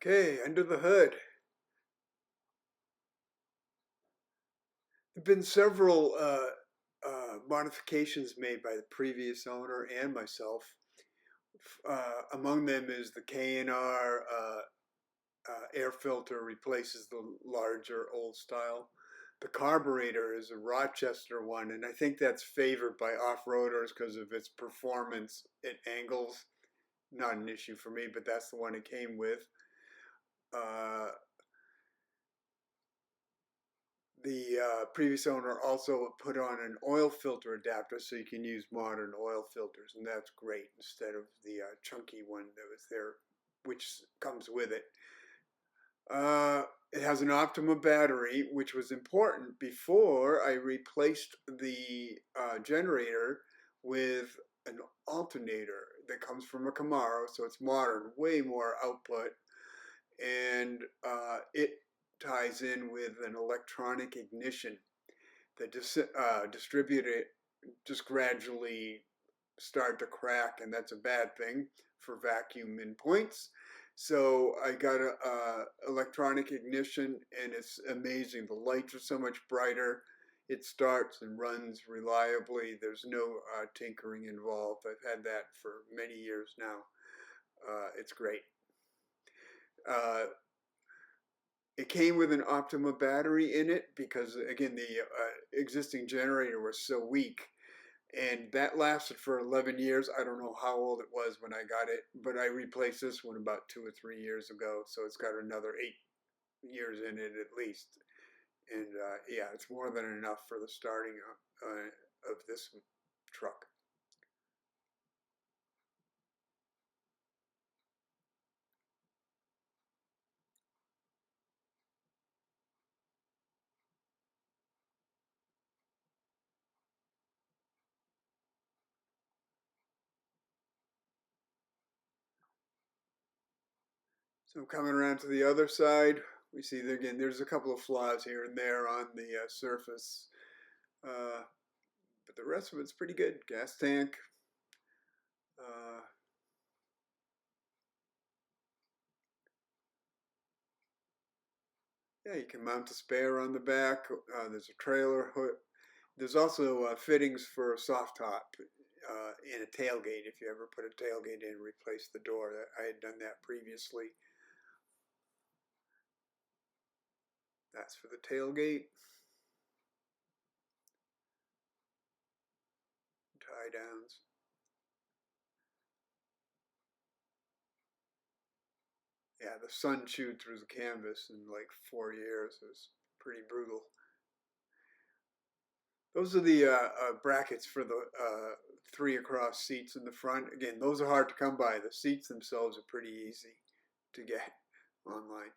Okay, under the hood. There have been several modifications made by the previous owner and myself. Among them is the K&R air filter replaces the larger old style. The carburetor is a Rochester one, and I think that's favored by off-roaders because of its performance at angles. Not an issue for me, but that's the one it came with. Uh, The previous owner also put on an oil filter adapter so you can use modern oil filters, and that's great instead of the chunky one that was there, which comes with it. It has an Optima battery, which was important before I replaced the generator with an alternator that comes from a Camaro, so it's modern, way more output, and it ties in with an electronic ignition. The distributor just gradually start to crack, and that's a bad thing for vacuum in points. So I got a electronic ignition, and it's amazing. The lights are so much brighter. It starts and runs reliably. There's no tinkering involved. I've had that for many years now. It's great. Uh, It came with an Optima battery in it because, again, the existing generator was so weak. And that lasted for 11 years. I don't know how old it was when I got it, but I replaced this one about 2 or 3 years ago. So it's got another 8 years in it at least. And yeah, it's more than enough for the starting of this truck. So coming around to the other side, we see that, again, there's a couple of flaws here and there on the surface. Uh, but the rest of it's pretty good. Gas tank. Uh, yeah, you can mount a spare on the back. There's a trailer hood. There's also fittings for a soft top and a tailgate if you ever put a tailgate in and replace the door. I had done that previously. That's for the tailgate. Tie downs. Yeah, the sun chewed through the canvas in like 4 years. It was pretty brutal. Those are the brackets for the 3 across seats in the front. Again, those are hard to come by. The seats themselves are pretty easy to get online.